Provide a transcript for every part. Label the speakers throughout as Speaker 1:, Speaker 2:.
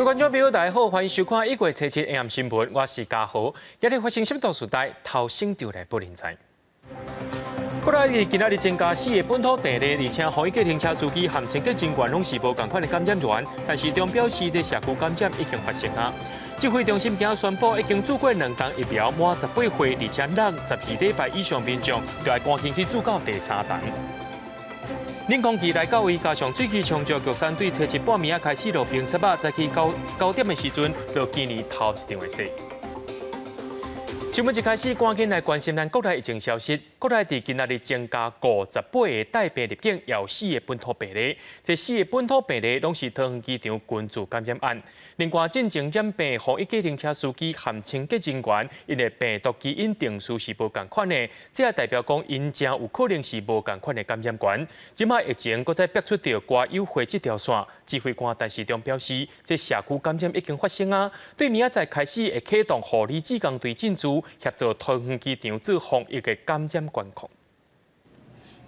Speaker 1: 各位观众朋友，大家好，欢迎收看1月7日 AM 新闻，我是嘉豪。今日发生什么大事代？头先就来报人知。国内今仔日增加4个本土病例，而且防疫停车司机含清洁人员拢是无共款的感染源，但是中表示这社区感染已经发生啊。指挥中心今仔宣布，已经做过2档疫苗，满18岁，而且6、12礼拜以上民众，就要赶紧去做到第3档。冷空气来到位，加上水汽充足，玉山对初一半暝开始落冰雪啊，早起9点的时阵，落今年头一场的雪。新闻一开始，赶紧来关心咱国内疫情消息。国内伫今仔日增加58个带病入境，也有4个本土病例。这4个本土病例拢是桃园机场群聚感染案。另外，进前染病防疫计程车司机含清洁人员，因为病毒基因定序是无共款的，这也代表讲因正有可能是无共款的感染源。即卖疫情搁再逼出着歌友会这条线，指挥官陈时中表示，这社区感染已经发生啊，对明仔载开始会启动护理志工队进驻，协助桃园机场做防疫的感染管控。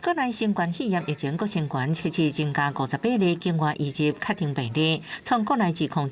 Speaker 2: 国内新冠肺炎疫情各升悬，初次增加58例境外移入确定病例。从国内自控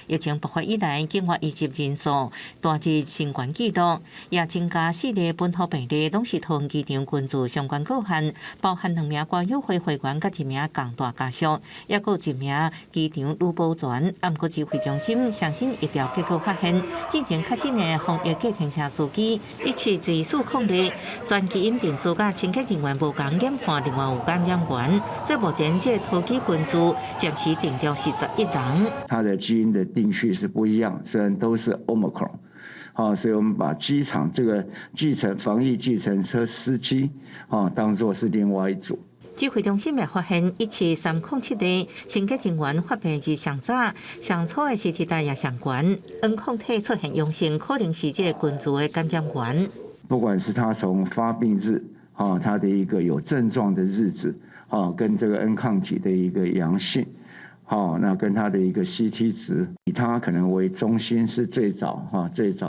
Speaker 2: 疫情爆发以来，境外移入人数大至新冠纪录，也增加4例本土病例，拢是桃园机场群聚相关个案，包含2名歌友会会员甲1名共大家属，也有1名机场女保全。不过指挥中心相信疫调结果发现，之前确诊的防疫计程车司机17402全基因定序甲清洁人员无感染患另外有感染源，所以目前这桃机群聚暂时定调是11人。
Speaker 3: 它的基因的定序是不一样，虽然都是 Omicron， 所以我们把机场这个防疫计程车司机当作是另外一组。
Speaker 2: 指挥中心也发现17307例清洁人员发病日上早，上初的CT值也上悬，N抗体出现阳性，可能是这个群聚的感染源。
Speaker 3: 不管是他从发病日他的一个有症状的日子，跟这个 N 抗体的一个阳性，那跟他的一个 CT 值，以他可能为中心是最早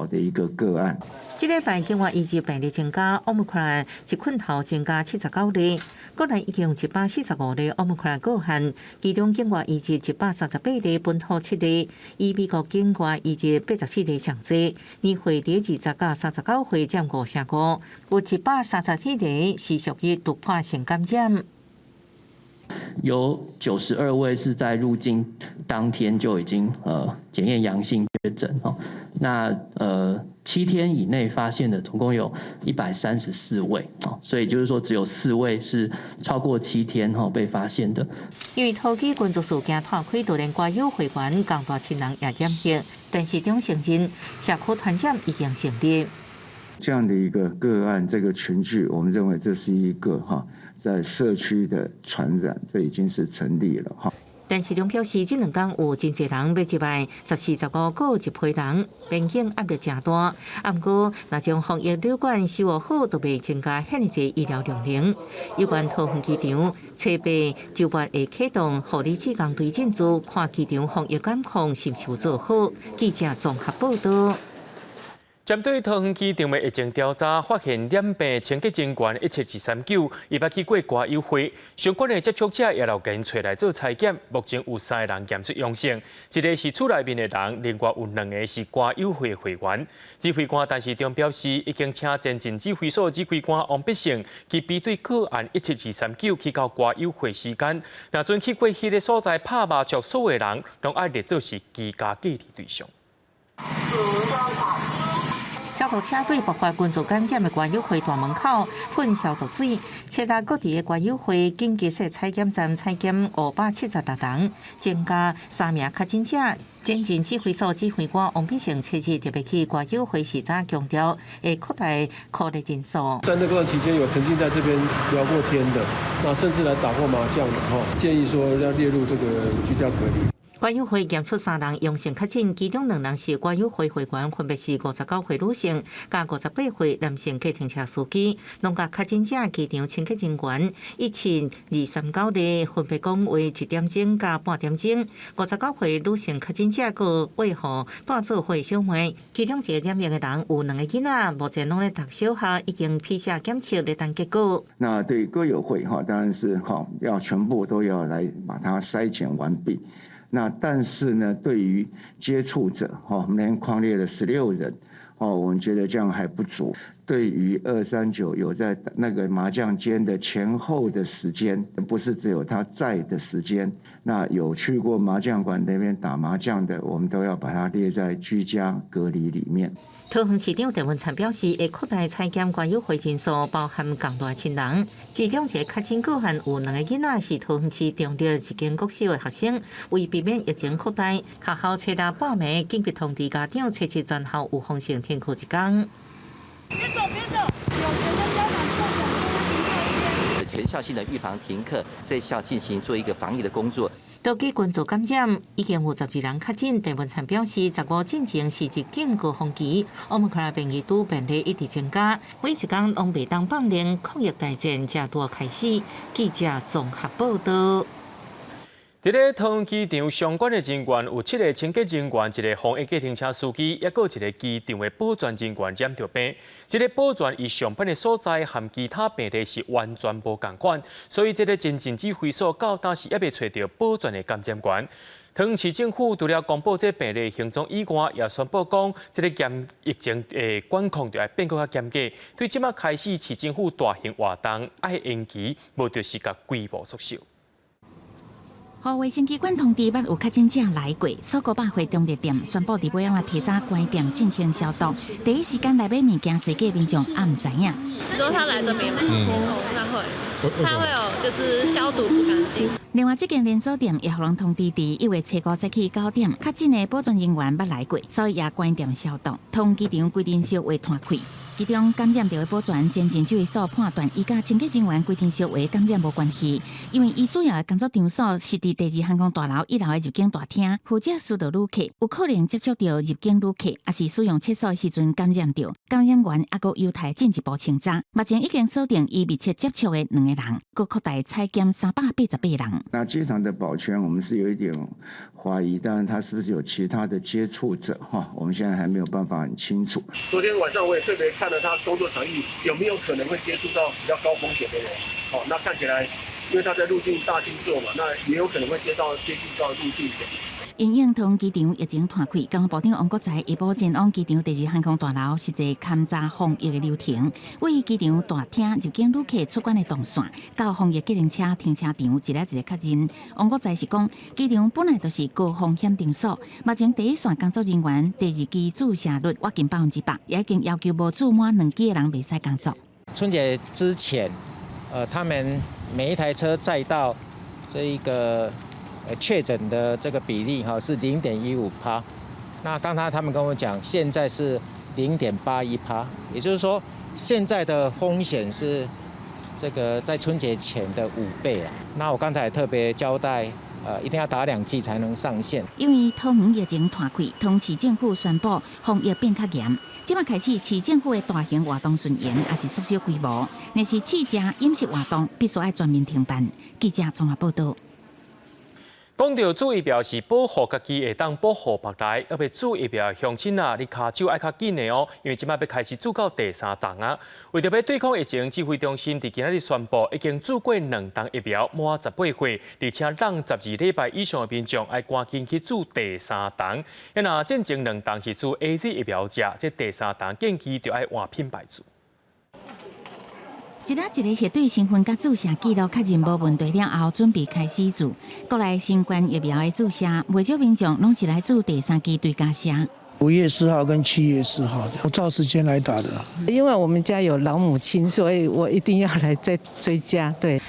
Speaker 3: 的一个个案。
Speaker 2: 这礼拜境外移入病例增加 ，Omicron 一困头增加79例，国内已经有145例 Omicron 个案，其中境外移入138例，本土7例，以美国境外移入84例上济，年岁伫20到39岁占5.5%，有134例是属于突破性感染。
Speaker 4: 有92位是在入境当天就已经检验阳性确诊那7天以内发现的总共有134位所以就是说只有4位是超过7天被发现的。
Speaker 2: 因为桃机群聚事件拓开，就连歌友会员共大7人也染疫，但是中承认社区传染已经成立。
Speaker 3: 这样的一个个案，这个群聚，我们认为这是一个在社区的传染，这已经是成立了
Speaker 2: 但是中表示，这2天有真侪人要入来，14、15个一批人，边境压力真大。不过，若将防疫旅馆修复好，就未增加遐尼侪医疗量能。有关桃园机场，初8、周末会启动护理志工队进驻，看机场防疫管控是否做好。记者综合报道。
Speaker 1: 针对桃园机场的疫情调查，发现染病清洁人员17239，伊捌去过歌友会，相关的接触者也留跟找来做采检，目前有3个人验出阳性，一个是厝内面的人，另外有2个是歌友会会员。指挥官陈时中表示，已经请前进指挥所指挥官王必胜，去比对个案17239去到歌友会时间，若准去过迄个所在拍麻将，所有人拢爱列做是居家隔离对象。
Speaker 2: 消毒车队爆发群聚感染的歌友会大门口喷消毒水，车达各地的歌友会紧急式采检站采检576人，增加3名确诊者。前进指挥所指挥官王必胜初日特别去歌友会时早强调，会扩大考虑人数。
Speaker 5: 在那段期间，有曾经在这边聊过天的，那甚至来打过麻将的建议说要列入这个居家隔离。
Speaker 2: 歌友会验出3人阳性确诊，其中2人是歌友会会员，分别是59岁女性加58岁男性计程车司机。两个确诊者机场清洁人员17239例，分别讲为1点钟加半点钟。59岁女性确诊者个为何带做会小妹？其中一个染疫的人有2个囡仔，目前拢在读小学，已经PCR检测在等结果。
Speaker 3: 那对歌友会当然是要全部都要来把它筛检完毕。那但是呢，对于接触者，我们那天匡列了16人，我们觉得这样还不足。对于239有在那个麻将间的前后的时间，不是只有他在的时间，那有去过麻将馆那边打麻将的，我们都要把它列在居家隔离里面。
Speaker 2: 桃园市长郑文灿表示，会扩大采检关有会人数，包含共大亲人。其中一个确诊个案有2个囡仔是桃园市中立一间国小的学生，为避免疫情扩大，学校找了半暝，紧急通知家长，初7全校有风险停课1天。
Speaker 6: 别走，别走！有学生家长坐等停课1天。
Speaker 7: 全校性的预防停课，在校进行做一个防疫的工作。
Speaker 2: 都基群组感染，已经有12人确诊。郑文灿表示，15进前是入境高峰期，Omicron变异株病例一直增加，每一天拢袂当放任，抗疫大战才拄开始。记者综合报道。
Speaker 1: 伫咧桃园机场相关的人员有7个清洁人员、1个防疫计程车司机，也有1个机场的保全人员染着病。这个保全伊上班的所在和其他病例是完全无同款，所以这个前进指挥所到当时也未找到保全的感染源。桃园市政府除了公布这病例行踪以外，也宣布讲，这个疫情的管控就要变更较严格，对即马开始市政府大型活动爱延期，无就是甲规模缩小。
Speaker 8: 和卫生机关通知，捌有确诊者来过，所900家中立店宣布伫尾仔提早关店进行消毒，第一时间来买物件，随给民众也唔知影。
Speaker 9: 你说他来这边吗？他会有就是消毒不干净。
Speaker 8: 另外，这间连锁店也互人通知，伫1月7号早起9点，确诊的保全人员捌来过，所以也关店消毒。桃园机场规定小话摊开。其中感染到的保全前进指挥所判断，伊甲清洁人员规定小话感染无关系，因为伊主要的工作场所是伫第2航空大楼1楼的入境大厅，负责疏导旅客，有可能接触到入境旅客，也是使用厕所的时阵感染到。感染源还佫犹太进一步清查，目前已经锁定伊密切接触的2个人，佫扩大采检388人。
Speaker 3: 那机场的保全，我们是有一点怀疑，但是他是不是有其他的接触者我们现在还没有办法很清楚。
Speaker 5: 昨天晚上我也特别看了他工作场域有没有可能会接触到比较高风险的人。那看起来，因为他在入境大厅做嘛，那也有可能会接近到入境点。
Speaker 8: 因应桃园机场疫情摊开，交通部长王国材已保前往机场第2航空大楼实际勘查防疫的流程，为机场大厅入境旅客出关的动线，到防疫计程车停车场一个一个确认。王国材是讲，机场本来就是高风险场所，目前第一线工作人员第2期注射率接近100%，也已经要求无注满2期的人袂使工作。
Speaker 10: 春节之前，他们每一台车载到这一个确诊的这个比例是0.15%，那刚才他们跟我讲，现在是0.81%，也就是说，现在的风险是这个在春节前的5倍了。那我刚才特别交代，一定要打2剂才能上线。
Speaker 8: 因为桃园疫情摊开，桃园市政府宣布防疫变较严，即马开始市政府的大型活动顺延，也是缩小规模，但是市食饮食活动必须要全面停办。记者综合报道。
Speaker 1: 讲到注疫苗是保护家己，会当保护别人。要注疫苗，乡亲啊，你骹手爱较紧的哦，因为即摆要开始注到第3档啊。为着要对抗疫情，指挥中心伫今仔日宣布，已经注过2档疫苗，满18岁，而且让12礼拜以上的民众爱赶紧去注第3档。若进前2档是注 AZ 疫苗者，这第3档建议就爱换品牌注。
Speaker 8: 一个核对身份甲注射记录确认无问题了后，准备开始注。国内新冠疫苗的注射，未少民众拢是来注第3剂对加射。
Speaker 11: 5月4号跟7月4号，我照时间来打的。
Speaker 12: 因为我们家有老母亲，所以我一定要来再追加。对。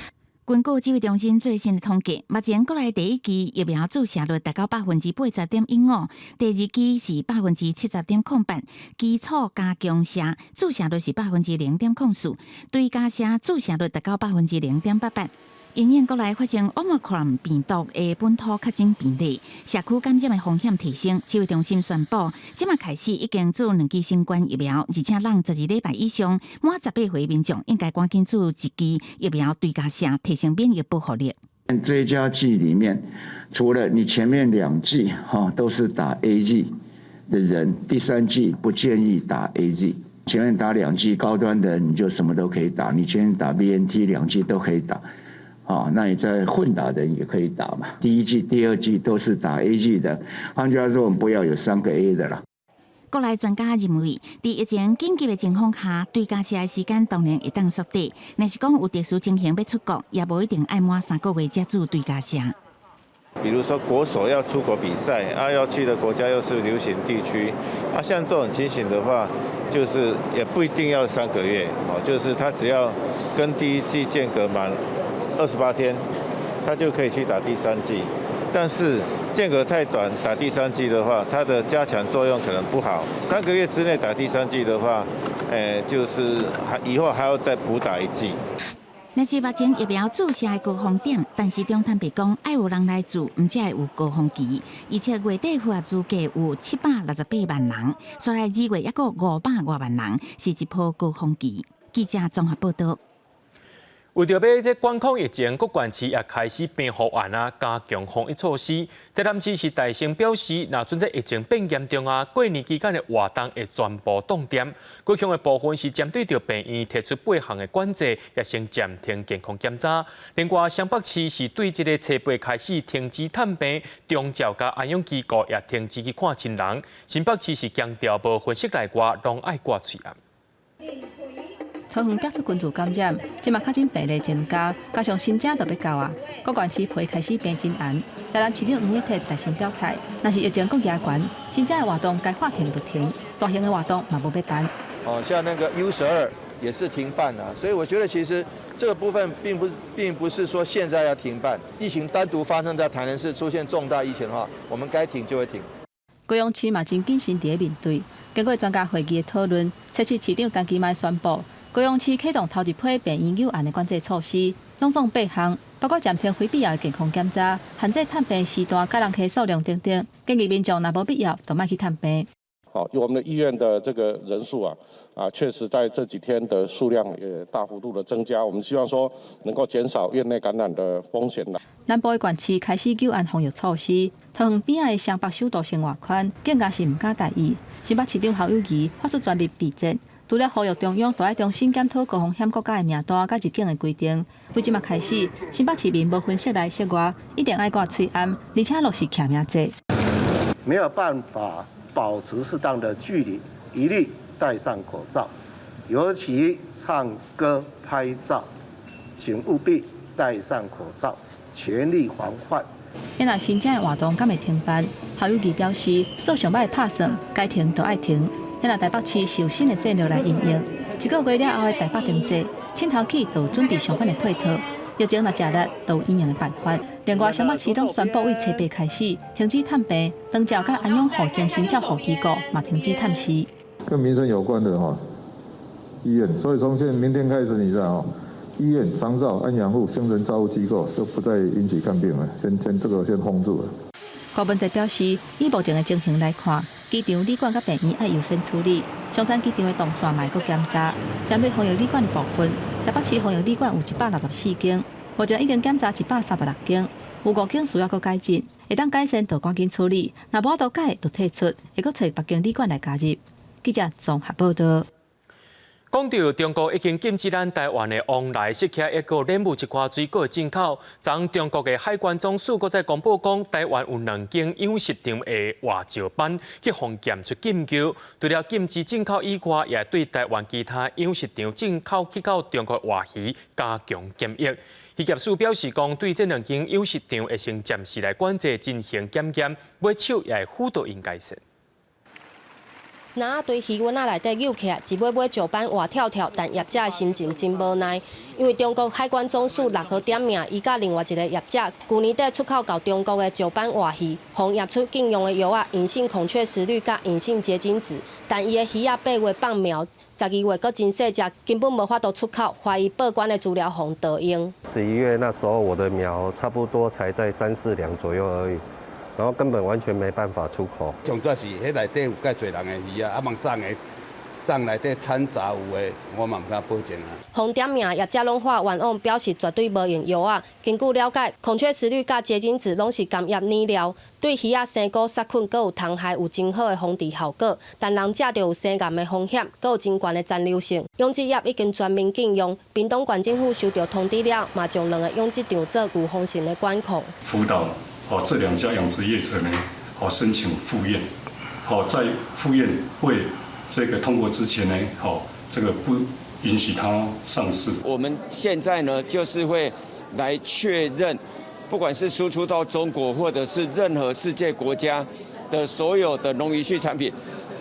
Speaker 8: 根据指挥中心最新的统计，目前国内第1期疫苗注射率达到80.15%，第2期是70.08%，基础加强射注射率是0.04%，对加射注射率达到0.88%。因应国内发生 Omicron 病毒的本土确诊病例，社区感染的风险提升，指挥中心宣布，即马开始已经注2剂新冠疫苗，而且让12礼拜以上满18岁民众应该赶紧注1剂疫苗对加射，提升免疫保护力。
Speaker 3: 追加剂里面，除了你前面2剂都是打 AZ 的人，第3剂不建议打 AZ。前面打2剂高端的你就什么都可以打，你前面打 BNT 2剂都可以打。那你在混打的也可以打嘛。第一剂、第二剂都是打 A 剂的，换句话说，我们不要有3个 A 的啦。
Speaker 8: 国内专家认为，在疫情紧急的情况下，对家社的时间当然会当缩短。若是讲有特殊情形要出国，也无一定爱满3个月才做对家社。
Speaker 13: 比如说国手要出国比赛要去的国家又是流行地区像这种情形的话，就是也不一定要3个月就是他只要跟第一剂间隔满28天，他就可以去打第3剂。但是间隔太短，打第3剂的话，它的加强作用可能不好。3个月之内打第3剂的话，就是以后还要再补打1剂。
Speaker 8: 若是目前疫苗注射的高峰点，但是中坦白讲，爱有人来做，唔才会有高峰期。而且月底符合资格有768万人，所来2月还有500多万人，是一波高峰期。记者综合报道。
Speaker 1: 为着要这管控疫情，各县市也开始变方案加强防疫措施。台南市是大声表示，若准这疫情变严重过年期间的活动会全部冻点。高雄的部分是针对着病院提出8项的管制，也先暂停健康检查。另外，双北市是对这个初8开始停止探病，中照甲安养机构也停止去看亲人。新北市是强调无分析内外，拢爱挂嘴暗。
Speaker 14: 桃园跌出群组感染，即马确诊病例增加，加上新症特别高各县市皮开始变真红。台南市长黄伟哲大声表态，若是疫情搁加悬，新症的活动该停就停，大型的活动嘛无要办。
Speaker 15: 像那个 U12也是停办所以我觉得其实这个部分并不是说现在要停办，疫情单独发生在台南市出现重大疫情的话，我们该停就会停。
Speaker 14: 高雄市嘛真谨慎伫面对，经过专家会议的讨论，初7市长陈其迈宣布。高雄市启动头一批病院有案的管制措施，拢总8项，包括暂停非必要的健康检查、限制探病时段、甲人客数量等等。建议民众若无必要，就莫去探病。
Speaker 16: 我们的医院的这个人数确实在这几天的数量也大幅度的增加。我们希望说能够减少院内感染的风险啦。
Speaker 14: 南部的县市开始有案防疫措施，桃园边仔的双北首都生活圈更加是唔敢大意。新北市长侯友宜发出全面避责。除了呼吁中央都要重新检讨高风险国家的名单甲入境的规定，为即马开始，新北市民无分室内室外，一定爱挂嘴暗，而且落实徛名制。
Speaker 17: 没有办法保持适当的距离，一律戴上口罩。尤其唱歌、拍照，请务必戴上口罩，全力防范。
Speaker 14: 因若新增的活动敢会停办，侯友宜表示，做上歹的拍算，该停就爱停。因若台北市是有新的战略来应用，1个月了后的台北经济，请头起就有准备相关的配套，疫情若食力，就有应用的办法。另外，双北市拢宣布为初8开始停止探病，长照甲安养护精神照护机构嘛停止探视。
Speaker 18: 跟民生有关的医院，所以从明天开始，你知道医院、长照、安养护、精神照护机构就不再允许看病了，先这个先封住了。
Speaker 14: 高文哲表示，以目前的情形来看，机场、旅馆甲病院要优先处理。松山机场的动线嘛会检查。针对防疫旅馆的部分，台北市防疫旅馆有164间，目前已经检查136间，有5间需要改进，会当改善就赶紧处理，若无法度改就退出，会搁找别间旅馆来加入。记者综合报道。
Speaker 1: 讲到中国已经禁止咱台湾的往来食客，一个染污一寡水果进口。昨中国的海关总署搁再公布讲，台湾有2间养殖场的外交班去防检出禁球，除了禁止进口以外，也对台湾其他养殖场进口去到中国活鱼加强检疫。渔业署表示讲，对这2间养殖场会先暂时来管制进行检验，买手也会辅导因改善。
Speaker 19: 拿堆鱼丸内底扭起来，一尾尾石斑活跳跳，但业者的心情真无奈，因为中国海关总署6号点名，伊甲另外一个业者，去年底出口到中国的石斑活鱼，互验出禁用的药隐性孔雀石绿甲隐性结晶质，但伊的鱼8月放苗，12月搁真细只，根本无法度出口，怀疑报关的资料互盗用。
Speaker 20: 11月那时候我的苗差不多才在3、4两左右而已。然后根本完全没办法出口。
Speaker 21: 上主要是迄内底有介侪人的鱼啊，网站的上内底掺杂有诶，我嘛唔敢保证啊。
Speaker 19: 红点名业者拢话冤枉，表示绝对无用药啊。根据了解，孔雀石绿甲结晶质拢是甘叶染料，对鱼仔生菇杀菌，佮有虫害有真好的防治效果。但人食就有生癌的风险，佮有真悬的残留性。养殖业已经全面禁用，屏东县政府收到通知了，嘛将2个养殖场做预防性的管控。
Speaker 22: 辅导这2家养殖业者呢，申请复验，在复验会这个通过之前呢，这个不允许它上市。
Speaker 23: 我们现在呢，就是会来确认，不管是输出到中国，或者是任何世界国家的所有的农渔畜产品，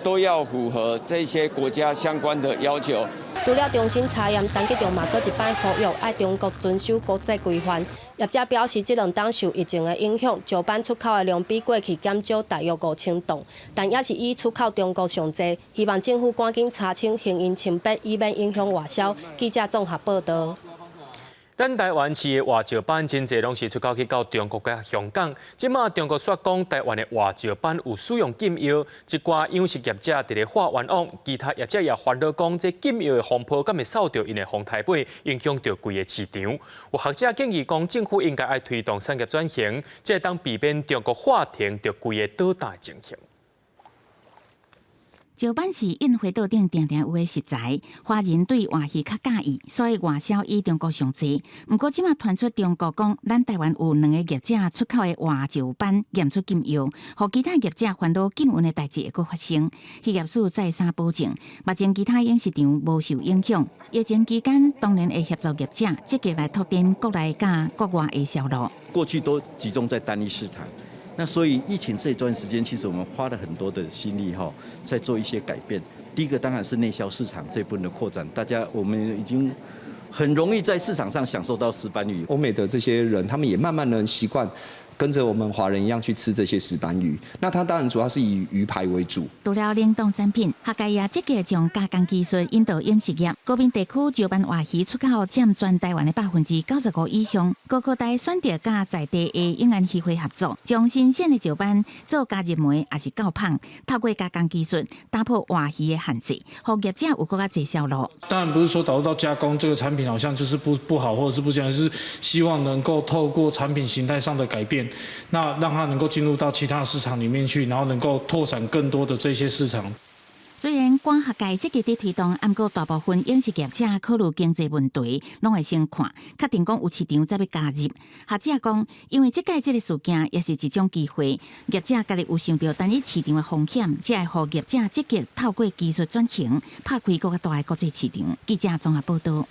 Speaker 23: 都要符合这些国家相关的要求。
Speaker 19: 除了中心查验，陈吉仲嘛搁一摆呼吁，爱中国遵守国际规范。业者表示，这2档受疫情的影响，石斑出口的量比过去减少大约5000吨，但也是以出口中国上济。希望政府赶紧查清行因清白，以免影响外销。记者综合报道。
Speaker 1: 咱台湾市的活石斑真侪拢是出口去到中国甲香港。即马中国说讲，台湾的活石斑有使用禁药，一寡养殖业者伫咧画冤枉，其他业者也烦恼讲，这禁药的风波敢会扫到因的红台北，影响到规个市场。有学者建议讲，政府应该爱推动产业转型，才会当避免中国化停着规个倒大情形。
Speaker 8: 石斑是印花岛顶定定有诶食材，华人对活鱼较介意，所以外销以中国上济。不过，即马传出中国讲，咱台湾有2个业者出口诶活石斑验出禁药，互其他业者烦恼禁运诶代志会阁发生。渔业署再三保证，目前其他养殖场无受影响。疫情期间，当然会协助业者积极来拓展国内甲国外诶销路。
Speaker 24: 过去都集中在单一市场。那所以疫情这段时间，其实我们花了很多的心力在做一些改变。第一个当然是内销市场这部分的扩展，我们已经很容易在市场上享受到石斑鱼。
Speaker 25: 欧美的这些人，他们也慢慢的习惯跟着我们华人一样去吃这些石斑鱼。那它当然主要是以鱼排为主。
Speaker 8: 除了冷冻产品，学界也积极将加工技术引导饮食业。高屏地区石斑活鱼出口占全台湾的95%以上。高科大选择甲在地的永安协会合作，将新鲜的石斑做加热糜，也是较胖，透过加工技术打破活鱼的限制，让业者有更加济销路。
Speaker 26: 当然不是说导入到加工这个产品好像就是不好，或者是不健康，是希望能够透过产品形态上的改变。那让它能够进入到其他市场里面去，然后能够拓展更多的这些市场。
Speaker 8: 虽然官学界积极地推动，不过大部分饮食业者考虑经济问题，拢会先看，确定讲有市场才要加入。学者讲，因为这届这个事件也是一种机会，业者家己有想到单一市场的风险，才会让业者积极透过技术转型，拍开更加大的国际市场。记者综合报道。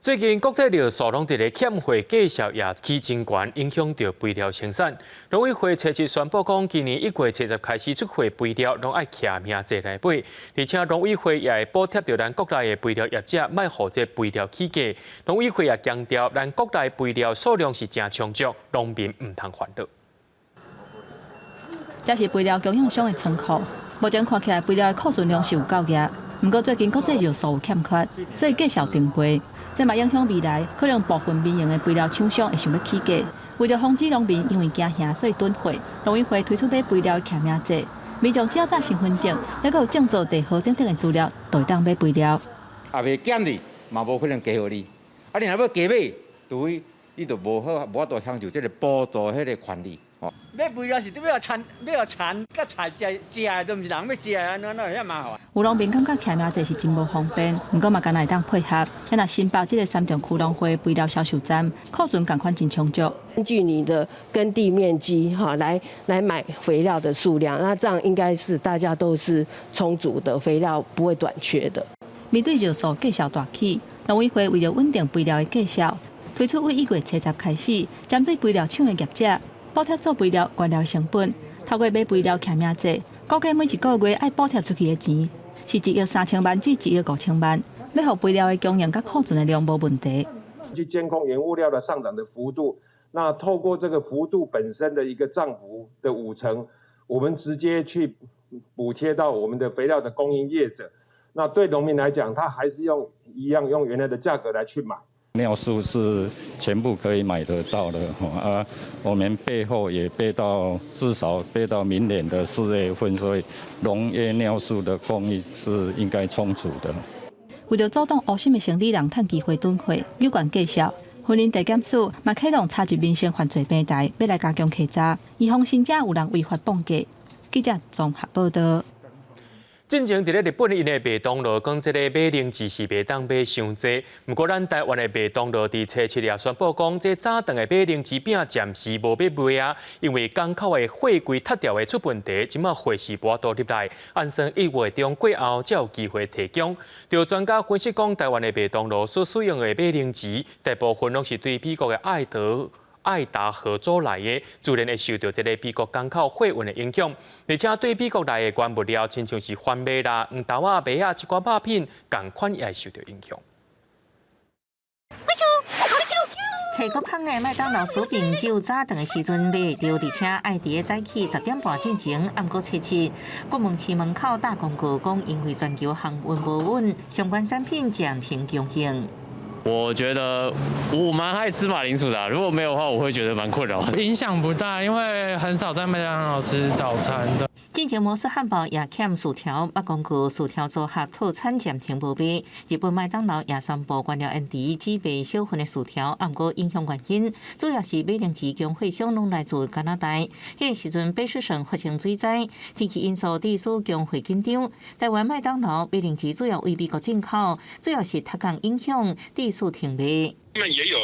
Speaker 1: 最近国际料数拢伫咧欠货计数也起真悬，影响到肥料生产。农委会初一宣布讲，今年1月70开始出货肥料拢爱徛命价来买，而且农委会也会补贴到咱国内的肥料业者，卖互这肥料起价。农委会也强调，咱国内肥料数量是真充足，农民唔通烦恼。
Speaker 14: 这是肥料供应商的仓库，目前看起来肥料的库存量是有够额，不过最近国际药素有欠缺，所以计数停批。这嘛影响未来，可能部分民营的肥料厂商会想要起价。为了防止农民因为惊吓所以囤货，农委会推出买肥料的徛名制，民众只要带身份证，还有证照、地号等等的资料，就会当买肥料。
Speaker 27: 也袂减你，嘛无可能加互你。啊，你若要加买，除非你就无法度享受这个补助迄个权利。
Speaker 28: 买肥料是要产，甲菜食的都毋是人要食的，安怎遐麻烦？
Speaker 14: 有农民感觉徛名制是真无方便，不过嘛，敢会当配合。像若申报这个3重区农会肥料销售站，库存同款真充足。
Speaker 29: 根据你的耕地面积来买肥料的数量，那这样应该是大家都是充足的，肥料不会短缺的。
Speaker 14: 面对热数计数大起，农委会为了稳定肥料的计数，推出为1月70开始，针对肥料厂的业者。补贴做肥料原料成本，透过买肥料徛名制，估计每一个月爱补贴出去的钱是1亿3000万至1亿5000万，要让肥料的供应甲库存的量无问题。
Speaker 30: 去监控原物料的上涨的幅度，那透过这个幅度本身的一个涨幅的50%，我们直接去补贴到我们的肥料的供应业者。那对农民来讲，他还是用原来的价格来去买。
Speaker 2: 尿素是全部可以买得到的啊，我们备货也备到至少备到明年的4月份，所以农业尿素的供应是应该充足的。
Speaker 14: 为了阻挡乌心的生理人趁机会蹲会，有关介绍，婚姻地检署嘛启动查入民生犯罪平台，要来加强稽查，以防新者有人违法绑架。记者综合报道。
Speaker 1: 进前伫咧日本因的麦当劳讲，这个买零食是袂当买伤济。不过咱台湾的麦当劳伫初7也宣布讲，这早顿的买零食饼暂时无要卖啊，因为港口的货柜塌掉的出问题，即马货是无倒入来，按算1月中过后才有机会提供。有专家分析讲，台湾的麦当劳所使用的买零食，大部分拢是对美国的爱达合作来的，自然会受到这个美国港口货运的影响，而且对美国来的原物料，亲像是番麦啦、黄豆啊、麦啊一寡肉品，同款也会受到影响。
Speaker 8: 菜国香的麦当劳薯饼只有早顿的时阵买到，而且爱伫个早起10点半进前，暗过初7，国门市门口打广告讲，因为全球航运无稳，相关产品暂停供应。
Speaker 3: 我觉得我蛮爱吃马铃薯的，如果没有的话，我会觉得蛮困扰。
Speaker 26: 影响不大，因为很少在麦当劳吃早餐的。
Speaker 8: 进前摩斯汉堡也欠薯条，捌广告薯条组合套餐暂停无卖。日本麦当劳也宣布关了因迪只卖小份的薯条，暗过影响原因，主要是美零食供货商拢来自加拿大。迄个时阵，北市省发生水灾，天气因素致使供货紧张。台湾麦当劳美零食主要为美国进口，主要是太阳影响，致使停卖。
Speaker 4: 他们也有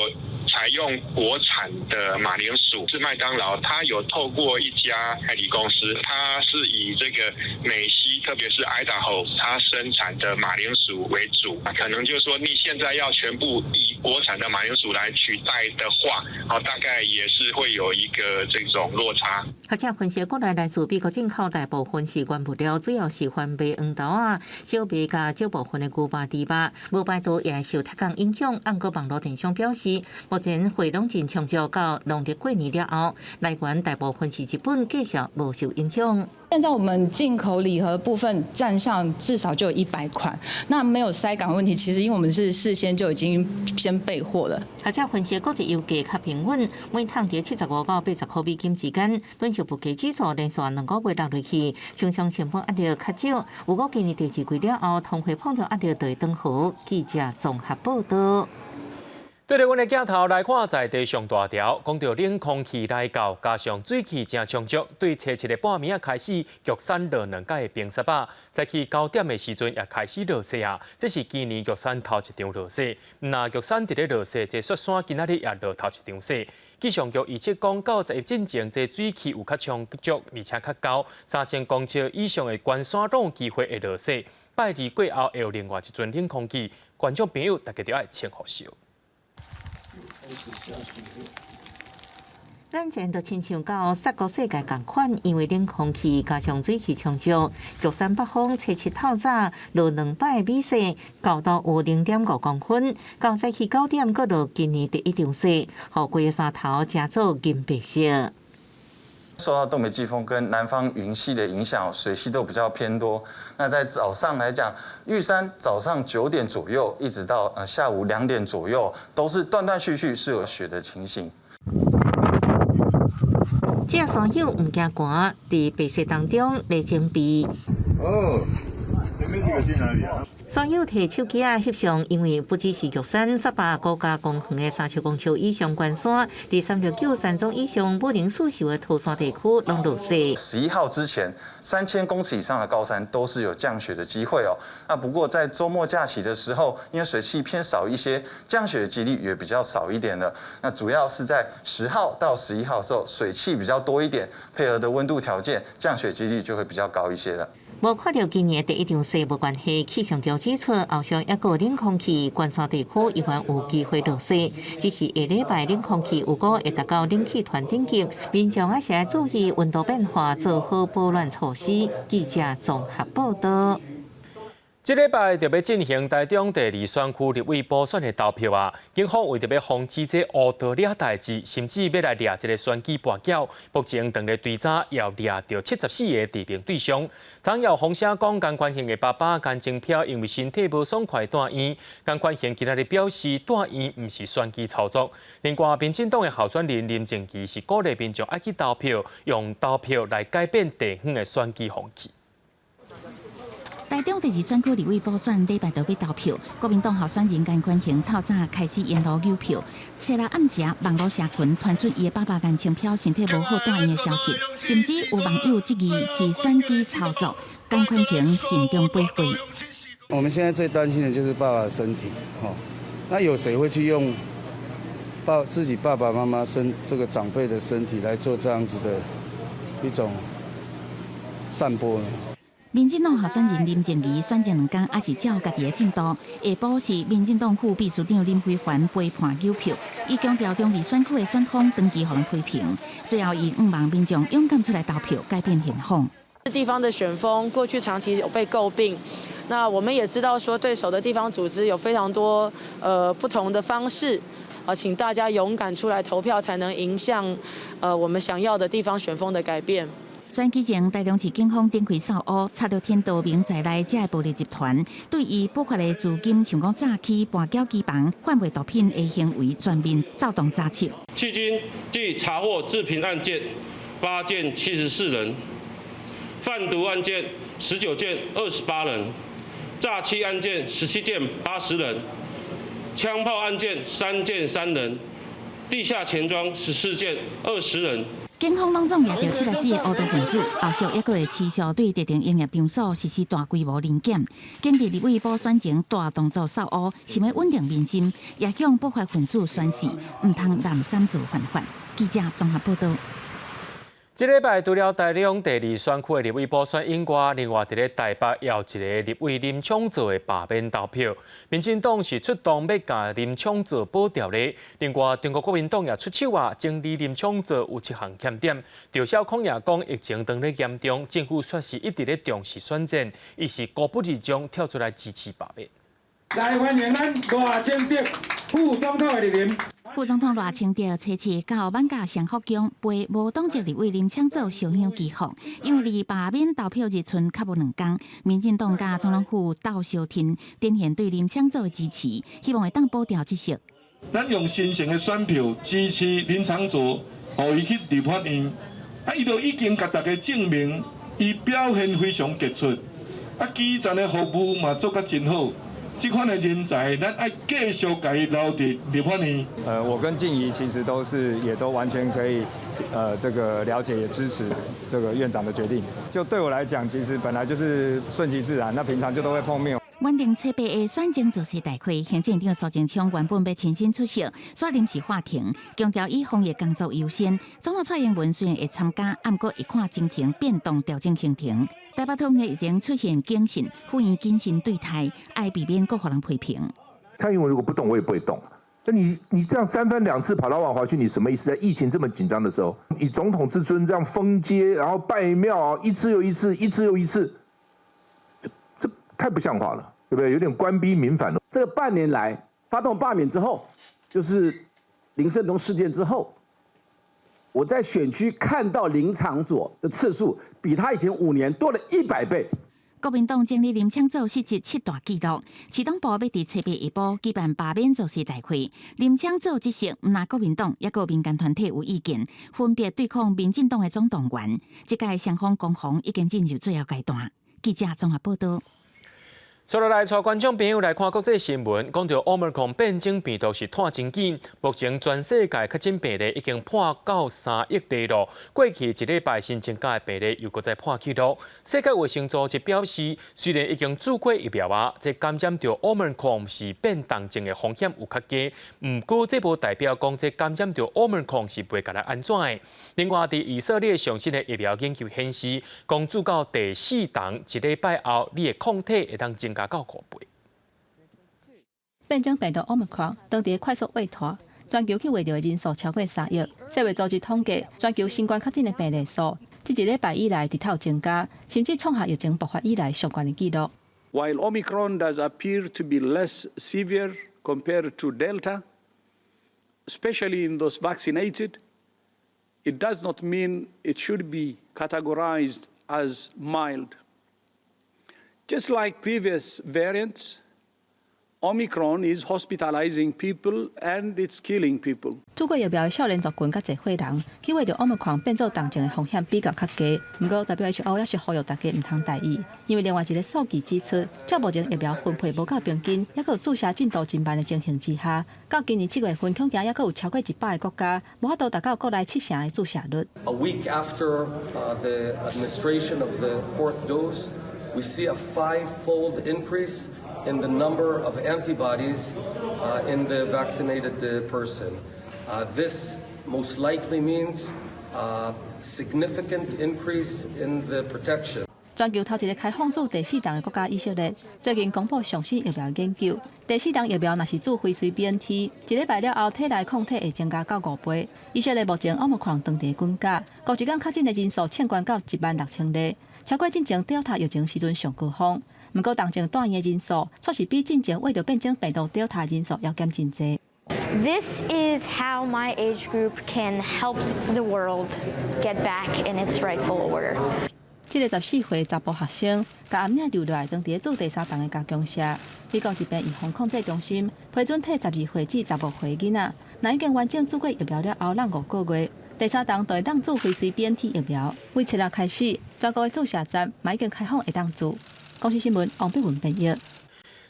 Speaker 4: 采用国产的马铃薯，是麦当劳，它有透过一家代理公司，它是以这个美西，特别是爱达荷，它生产的马铃薯为主。可能就是说，你现在要全部以国产的马铃薯来取代的话，大概也是会有一个这种落差。
Speaker 8: 学者分析，国内来自美国进口大部分是原物料，主要是番麦、黄豆啊、小麦加少部分的牛肉、猪肉，无排除也受太阳影响。按个网络电商表示，目前货拢真充足，到农历过年了后，来源大部分是日本，继续无受影响。
Speaker 5: 现在我们进口礼盒部分占上至少就有100款，那没有塞港问题，其实因为我们是事先就已经先备货了。
Speaker 8: 学者分析，国际油价较平稳，每桶在75到80块美金之间，本食物价指数连续2个月落落去，商场成本压力较少。如果今年第2季了后，通货膨胀压力就会转好。记者综合报道。
Speaker 1: 对着阮的镜头来看，在地上大条，讲到冷空气来到，加上水汽真充足，对初7的半暝开始，玉山落2届的冰沙巴，早起9点的时阵也开始落雪啊。这是今年玉山头一场落雪。那玉山伫咧落雪，这雪山今仔日也落头一场雪。气象局预测讲，9日进前，这水汽有较充足，而且较高，3000公尺以上的关山拢有机会会落雪。拜2过后会有另外一阵冷空气，观众朋友大家都要穿好袖。
Speaker 8: 眼前就亲像到雪国世界同款，因为冷空气加上水汽充足，玉山北方初7透早落2摆米雪，高度有0.5公分，到早起9点，阁落今年第一场雪，互规个山头正做银白色。
Speaker 6: 受到东北季风跟南方云系的影响，水系都比较偏多。那在早上来讲，玉山早上9点左右，一直到下午2点左右，都是断断续续是有雪的情形。
Speaker 8: 这山友唔惊寒，伫白雪当中来争比。
Speaker 6: 哦，前面这个去哪里啊？
Speaker 8: 山友摕手机翕相，因为不只是玉山，雪霸国家公园的30公尺以上关山，伫369山中以上武陵树秀的桃山地区拢落雪。
Speaker 6: 11号之前，3000公尺以上的高山都是有降雪的机会哦。那不过在周末假期的时候，因为水汽偏少一些，降雪的几率也比较少一点了。那主要是在10号到11号的时候，水汽比较多一点，配合的温度条件，降雪几率就会比较高一些了。
Speaker 8: 无看到今年第一场雪无关系，气象局指出，后续一个冷空气关山地区依然有机会落雪，只是下礼拜冷空气如果会达到冷气团等级，民众还是要注意温度变化，做好保暖措施。记者综合报道。
Speaker 1: 这礼拜就要进行台中第2选区立委补选的投票啊！警方为着要防止这乌道掠代志，甚至要来掠一个选举跋筊，目前当日追查要掠到74个提名对象。昨有风声讲，甘宽宪的爸爸甘正飘因为身体无爽快住院，甘宽宪今日表示住院毋是选举操作。另外，民进党的候选人林正基是鼓励民众爱去投票，用投票来改变地方的选举风气。
Speaker 8: 台中第2选区立委补选礼拜就要投票，国民党候选人甘宽宪透早开始沿路邮票，初六暗时网络社群传出伊的爸爸甘清飘身体无好住院的消息，甚至有网友质疑是选举操作，甘宽宪慎重驳回。
Speaker 7: 我们现在最担心的就是爸爸的身体，那有谁会去用自己爸爸妈妈这个长辈的身体来做这样子的一种散播呢？
Speaker 8: 民进党候选人林正仪选前2天，也是照家己的进度。下晡是民进党副秘书长林飞环陪伴邮票，伊强调中2选区的选方长期予人批评，最后伊望民众勇敢出来投票，改变现况。
Speaker 9: 地方的选风过去长期有被诟病，那我们也知道说对手的地方组织有非常多不同的方式，请大家勇敢出来投票，才能影响我们想要的地方选风的改变。
Speaker 8: 选举前，台中市警方展开扫污，查到天道明在内这暴力集团对伊不法的资金，像讲诈欺、搬缴机房、贩卖毒品的行为，全面躁动查缉。
Speaker 10: 迄今据查获治平案件8件74人，贩毒案件19件28人，诈欺案件17件80人，枪炮案件3件3人，地下钱庄14件20人。
Speaker 8: 警方拢总抓到74个乌道分子，后续还会持续对特定营业场所实施大规模临检。警伫立委补选前大动作扫污，是要稳定民心，也向不法分子宣示，唔通滥删做犯法。记者综合报道。
Speaker 1: 这礼拜除了台中第2选区的立委补选以外，另外伫咧台北也有一个立委林昌佐的罢免投票。民进党是出动要甲林昌佐保调咧。另外，中国国民党也出手整理林昌佐有7项欠点。赵少康也讲，疫情当咧严重，政府确实一直咧重视选战，伊是固不二将跳出来支持罢免。
Speaker 11: 来欢迎咱赖清德副总统的莅临。
Speaker 8: 副总统赖清德初次到万家祥福宫陪无党籍立委林昌佐烧香祈福，因为离罢免投票日剩较无2天，民进党甲总统府斗相挺，展现对林昌佐的支持，希望会当保调这色。
Speaker 12: 咱用新型的选票支持林昌佐，予伊去立法院，伊就已经甲大家证明，伊表现非常杰出，基层的服务嘛做甲真好。这款的人才，咱爱继续甲伊留伫立法院。
Speaker 13: 我跟静怡其实也都完全可以，这个了解也支持这个院长的决定。就对我来讲，其实本来就是顺其自然，那平常就都会碰面。
Speaker 8: 原定初八的选前造势大会，行政长苏贞昌原本要亲身出席，煞临时话停，强调以防疫工作优先。总统蔡英文虽然会参加，不过一看情形变动调整行程。台北通已经出现警讯，呼吁谨慎对待，爱避免各互人批评。
Speaker 15: 蔡英文如果不动，我也不会动。那你这样3番2次跑到万华去，你什么意思？在疫情这么紧张的时候，以总统之尊这样封街，然后拜庙，一次又一次，一次又一次，这太不像话了，对不对？有点官逼民反了。
Speaker 16: 这个半年来发动罢免之后，就是林胜东事件之后，我在选区看到林长佐的次数比他以前5年多了100倍。
Speaker 8: 国民党整理林昌佐失职7大纪录，市党部要伫初八下晡举办罢免造势大会。林昌佐这事，唔但国民党，也有民间团体有意见，分别对抗民进党的总动员。这届双方攻防已经进入最后阶段。记者综合报道。
Speaker 1: 接落来，带观众朋友来看国际新闻。讲到 Omicron 变种病毒是拖真紧，目前全世界确诊病例已经破93亿例了。过去一礼拜新增加的病例又搁再破纪录。世界卫生组织表示，虽然已经注过疫苗这感染到 Omicron 是变动症的风险有较低，不过这无代表讲这感染到 Omicron 是袂甲来安怎的。另外，伫以色列上新的疫苗研究显示，讲注到第4档一礼拜后，你的抗体会当增加到5倍。
Speaker 14: 变种病毒 Omicron 当地快速wei脱，全球去围着的人数超过3亿。世卫组织统计，全球新冠确诊的病例数，这一礼拜以来直头增加，甚至创下疫情爆发以来上悬的纪录。
Speaker 17: While Omicron does appear to be less severe compared to Delta, especially in those vaccinated, it does not mean it should be categorized as mild. Just like previous variants, Omicron is hospitalizing people and it's killing people.
Speaker 14: 做过疫苗的少年族群甲侪岁人，去为着 Omicron 变做重症的风险比较较低。不过 WHO 也是呼吁大家唔通大意，因为另外一个数据指出，在目前疫苗分配无够平均，也佮有注射进度真慢的情形之下，到今年7月份，恐惊也佮有超过100个国家无法度达到国内70%的注射率。
Speaker 18: A week after the administration of the fourth dose, we see a 5-fold increase in the number of antibodies in the vaccinated person. This most likely means significant increase in the protection.
Speaker 14: 全球头一个开放做第4档的国家以色列，最近公布上新疫苗研究。第4档疫苗若是做辉瑞 BNT， 一礼拜了后，体内抗体会增加到5倍。以色列目前Omicron当地均价，过一天确诊的人数欠关到16000例，超过进前 Delta 疫情时阵上高峰。不过，当前住院的人数却是比进前为着变种病毒 Delta 人数要减真多。
Speaker 19: This is how my age group can help the world get back in its rightful order.
Speaker 14: 这个14岁查甫学生，甲暗领留落来当伫做第3档的加强社。美国疾病预防控制中心批准替12岁至15岁囡仔，若已经完整做过疫苗了后，让5个月。第3档就会当做辉瑞 BNT 疫苗，为7日开始，全国的注射站嘛已经开放会当做。公司新闻王碧文编译。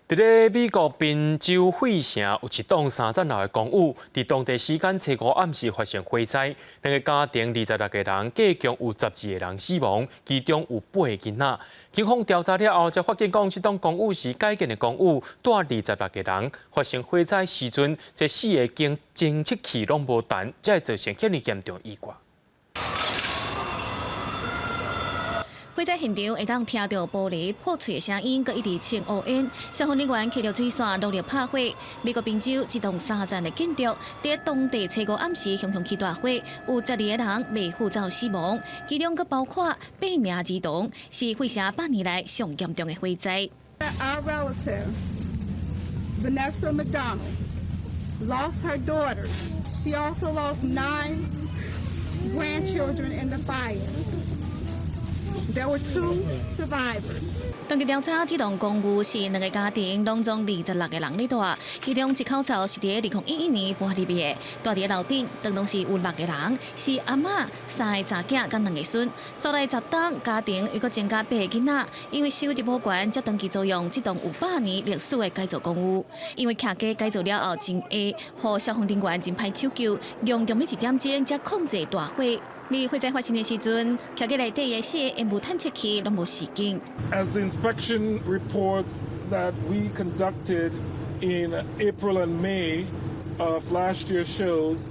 Speaker 1: 伫咧美国宾州费城有一栋3层楼的公寓，伫当地时间5暗时发生火灾，两个家庭26个人，计共有12个人死亡，其中有8个囡仔。警方调查了后，才发现讲，这栋公寓是改建的公寓，住26个人。发生火灾时阵，这4个经侦测器拢无弹，才会造成遐尼严重意外。
Speaker 20: 火灾现场会当听到玻璃破碎的声音，佮一直青乌烟。消防人员骑着水线努力拍火。美国宾州这栋3层的建筑，伫当地5暗时熊熊起大火，有12个人未负责死亡，其中佮包括8名儿童，是费城8年来上严重的火灾。
Speaker 21: Our relative, Vanessa McDonald, lost her daughters. She also lost 9 grandchildren in the fire. There were 2 survivors.
Speaker 20: 当局调查，这栋公寓是2个家庭当中26个人咧住，其中一口罩是伫2011年搬入去的，住伫楼顶，当中是有6个人，是阿嬷、3个查囝甲2个孙。所来10档家庭又搁增加8个囡仔，因为收入无悬，才长期租用这栋有100年历史的改造公寓。因为客家改造了后真矮，互消防人员真歹抢救，用要1点钟才控制大火。伫火灾发生的时阵，客家内底的4个烟雾探测器拢无示警。
Speaker 26: As the inspection reports that we conducted in April and May of last year shows,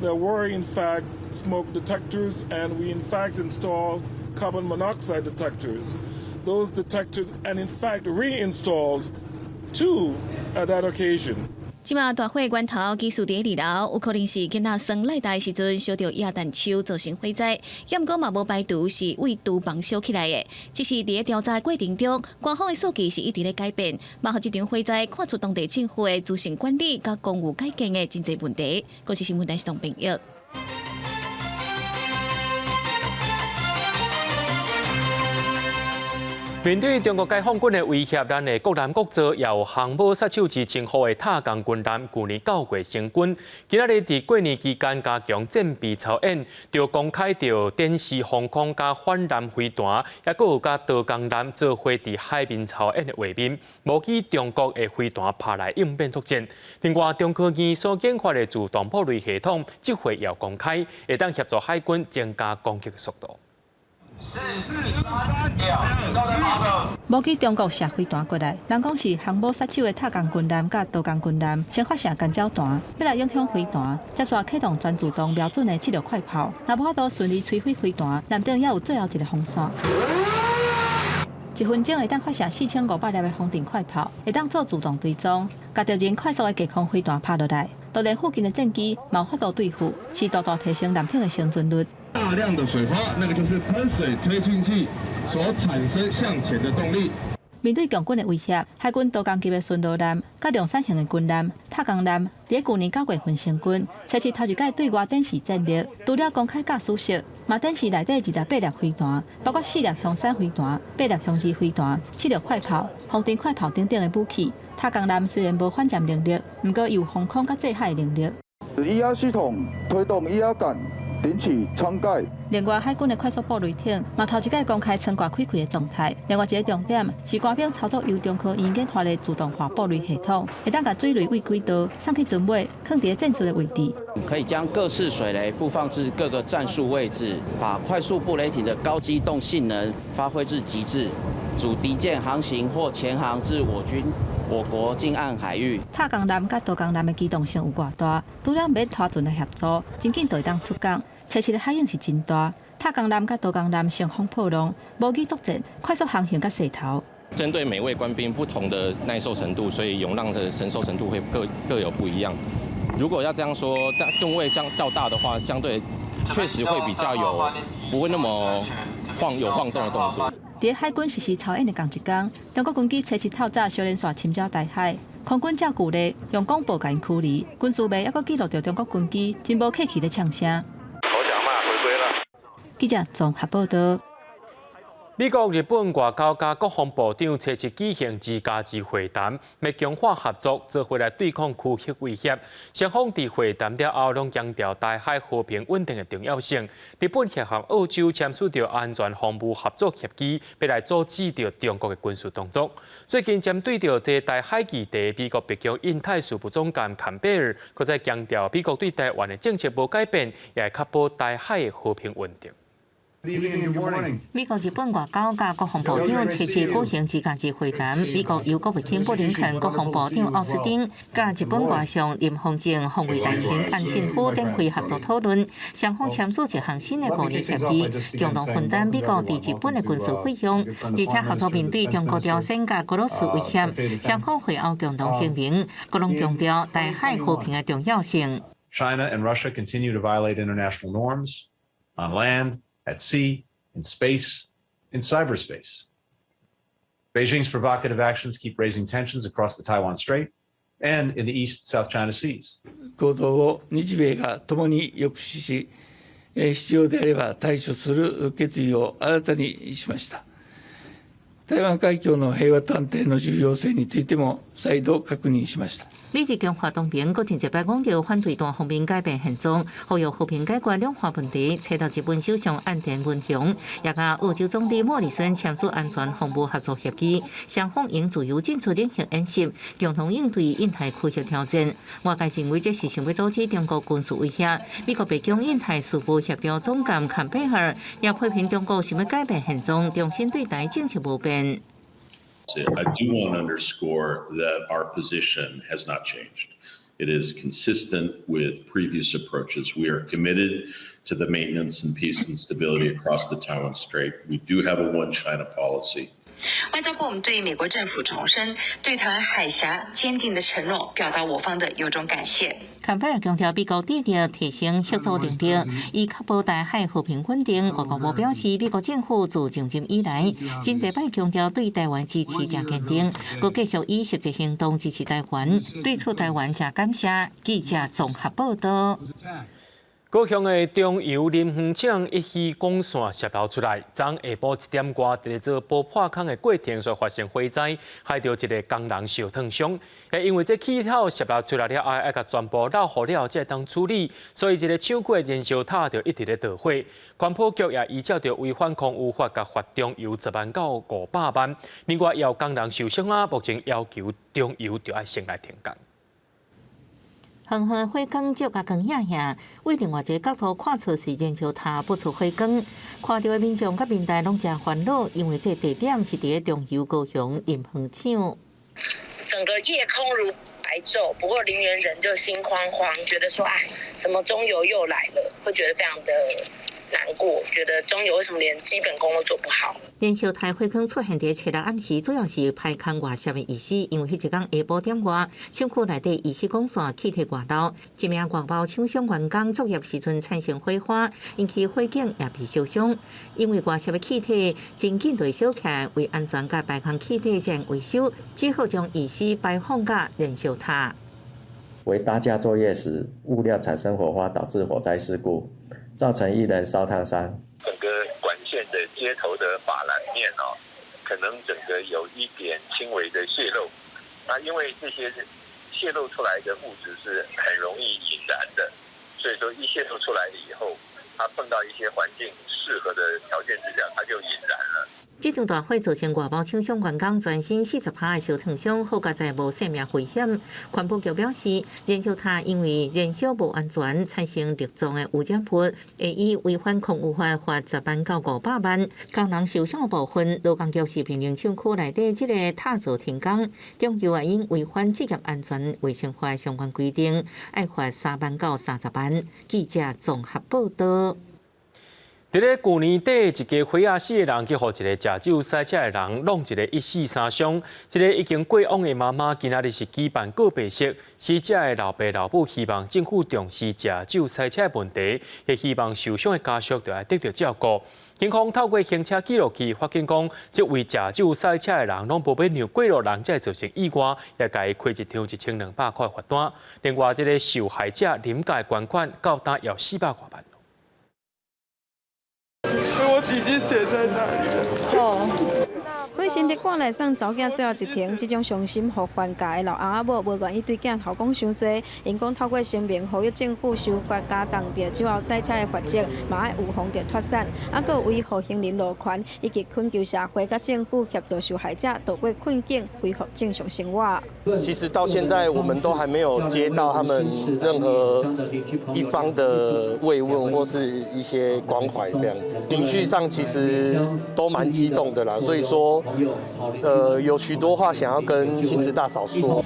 Speaker 26: there were in fact smoke detectors, and we in fact installed carbon monoxide detectors. Those detectors, and in fact reinstalled 2 at that occasion.
Speaker 20: 即马大火的源头寄宿伫2楼，有可能是囡仔耍赖大时阵烧到亚弹手造成火灾，也毋过嘛无排除是为厨房烧起来的。只是伫咧调查过程中，官方的数据是一直咧改变，嘛互这场火灾看出当地政府的资讯管理甲公务改建的真侪问题。国际新闻台是同朋友。
Speaker 1: 面对中国解放军的威胁，咱的国男国造也有航母杀手之称号的塔江军舰，去年9月成军。今仔日伫过年期间加强战备操演，就公开着电视防空加反舰飞弹，也佫有加导钢舰做伙伫海面操演的画面，模拟中国的飞弹拍来应变作战。另外，中科院所研发的自动破雷系统，这回也公开，会当协助海军增加攻击的速度。
Speaker 14: 模拟中国射飞弹过来，人讲是航母杀手的塔江军舰甲导钢军舰先发射干扰弹，要来影响飞弹，接续启动全自动瞄准的7六快炮，若无法度顺利摧毁飞弹，舰顶也有最后一个风扇。1分钟会当发射4500粒的风电快炮，会当做自动追踪，甲着人快速的隔空飞弹拍落来。当然，附近的战机冇法度对付，是大大提升舰艇的生存率。
Speaker 22: 大量的水花，那个就是喷水推进器所产生向前的动力。
Speaker 14: 面对强军的威胁，海军多工级的巡逻舰、甲量产型的军舰、塔江舰，伫去年9月份成军，测试头一届对外展示战略，除了公开驾驶室，嘛展示内底28粒飞弹，包括4粒雄三飞弹、8粒雄二飞弹、7粒快炮、防电快炮等等的武器。塔江舰虽然无反舰能力，不过有防空甲制海能力。
Speaker 2: ER 系统推动 ER 杆引起舱盖。
Speaker 14: 另外，海军的快速布雷艇嘛头一届公开窗挂开开的状态。另外一个重点是官兵操作由中科院研发的自动化布雷系统，会当把水雷位轨道送去准尾，放伫战术的位置。
Speaker 3: 可以将各式水雷布放至各个战术位置，把快速布雷艇的高机动性能发挥至极致，阻敌舰航行或潜航至我国近岸海域。
Speaker 14: 塔江舰甲多江舰的机动性有偌大，除了免拖船的协助，真紧就会当出港。测试的海影是真大，塔江舰甲多江舰乘风破浪，模拟作战，快速航行甲射头。
Speaker 22: 针对每位官兵不同的耐受程度，所以泳浪的承受程度会各有不一样。如果要这样说，吨位较大的话，相对确实会比较不会那么有晃动的动作。
Speaker 14: 伫海军实施操演的同一天，中国军机测试透早小连续侵扰台海，空军照顾力用广播甲因驱离，军事媒还佫记录到中国军机真无客气的呛声。记者综合报道。
Speaker 1: 美国、日本外交甲国防部长初次举行2+2会谈，要强化合作，做回来对抗区域威胁。双方伫会谈了后，拢强调台海和平稳定的重要性。日本也和澳洲签署着安全防务合作协议，要来阻止着中国的军事动作。最近针对着这台海议题，美国白宫印太事务总监坎贝尔，搁再强调美国对台湾的政策无改变，也会确保台海的和平稳定。
Speaker 8: 美国、日本外交甲国防部长初次举行2+2会谈，美国由国务卿布林肯、国防部长奥斯汀甲日本外相林芳正防卫大臣岸信夫展开合作讨论，双方签署一项新的武力协议，共同分担美国伫日本的军事费用，而且合作面对中国朝鲜甲俄罗斯威胁。双方会后共同声明，各拢强调台海和平的重要性。
Speaker 23: China and Russia continue to violate international norms on land, at sea, in space, in cyberspace. Beijing's provocative actions keep raising tensions across the Taiwan Strait and in the East South China Seas.
Speaker 17: 行動を日米が共に抑止し、必要であれば対処する決意を新たにしました。台湾海峡の平和と安定の重要性についても再度確認しました。
Speaker 8: 美日强化同盟，搁前一摆讲到反对单方面改变现状，呼吁和平解决两岸问题，找到日本首相岸田文雄，也甲澳洲总理莫里森签署安全防务合作协议，双方应自由进出领域演习，共同应对印太区域挑战。外界认为这是想要阻止中国军事威胁。美国白宫印太事务协调总监坎贝尔也批评中国想要改变现状，重新对台政策无变。
Speaker 24: I do want to underscore that our position has not changed. It is consistent with previous approaches. We are committed to the maintenance and peace and stability across the Taiwan Strait. We do have a one China policy.
Speaker 25: 外交部对美国政府重申对台湾海峡坚定的承诺，表达我方的由衷感谢。
Speaker 8: 坎贝尔强调，美国致力提升合作能力，以确保台海和平稳定。外交部表示，美国政府自上任以来，真侪摆强调对台湾支持真坚定，佮继续以实际行动支持台湾。对处台湾真感谢。记者综合报道。
Speaker 1: 高雄的中油林园厂一气管线泄漏出来，昨下晡1点多，伫做爆破坑的过程所发生火灾，害到一个工人受烫伤。也因为这气头泄漏出来了后，要甲全部漏好了才当处理，所以一个厂区的燃烧塔就一直咧导火。环保局也依照着违反空污法，甲罚中油10万到500万。另外，也有工人受伤啊，目前要求中油就要先来停工。
Speaker 8: 远远火光照甲光影影，为另外一个角度看出是燃烧塔不出火光，看到的民众甲民代拢真烦恼，因为这地点是伫中油高雄林园厂。
Speaker 27: 整个夜空如白昼，不过林园人就心慌慌，觉得说，哎，怎么中油又来了？会觉得非常的难过，觉得中油为什么连基本功都做不好。
Speaker 4: 燃烧台火坑出现伫七日暗时，主要是排空外泄的遗失，因为迄一天下晡点外，厂区内底遗失管线气体外漏，一名外包厂商员工作业时阵产生火花，引起火警也被受伤。因为外泄的气体真紧就会烧起来，为安全甲排空气体先维修，只好将遗失排放甲燃烧塔。
Speaker 5: 为搭架作业时，物料产生火花，导致火灾事故，造成1人烧烫伤。
Speaker 6: 整个管线的接头的法兰面可能整个有一点轻微的泄漏。那因为这些泄漏出来的物质是很容易引燃的，所以说一泄漏出来了以后，它碰到一些环境适合的条件之下，它就引燃了。
Speaker 4: 这场大火造成外包厂商员工全身40%的烧烫伤，好在在无生命危险。环保局表示，燃烧塔因为燃烧无安全，产生粒状的污染物，会以违反空污法罚10万到500万。工人受伤的部分，劳工局是评定厂区内底这个塔座停工，中油也因违反职业安全卫生法相关规定，要罚3万到30万。记者综合报道。
Speaker 1: 伫咧去年底，一家火啊死的人去互一个食酒赛车的人弄一个1死3伤。一个已经过往的妈妈，今仔日是举办告别式，死者的老爸老母希望政府重视食酒赛车的问题，也希望受伤的家属就要得到照顾。警方透过行车记录器发现讲，即位食酒赛车的人拢无要让过路人才造成意外，也甲伊开一张1200块罚单。另外，这个受害者临界捐款到单要400多万。
Speaker 7: 我笔记写在哪里了？为新德馆内送查某囝最后一庭，这种伤心互还家的老阿母无愿意对囝头讲伤济，因讲透过声明呼吁政府修法加重着酒后赛车的罚则，嘛要有防着脱产，还佫维护行人路权，以及恳求社会甲政府协助受害者渡过困境，恢复正常生活。
Speaker 9: 其实到现在我们都还没有接到他们任何一方的慰问或是一些关怀这样子，情绪上其实都蛮激动的啦，所以说。有许多话想要跟新慈大嫂说。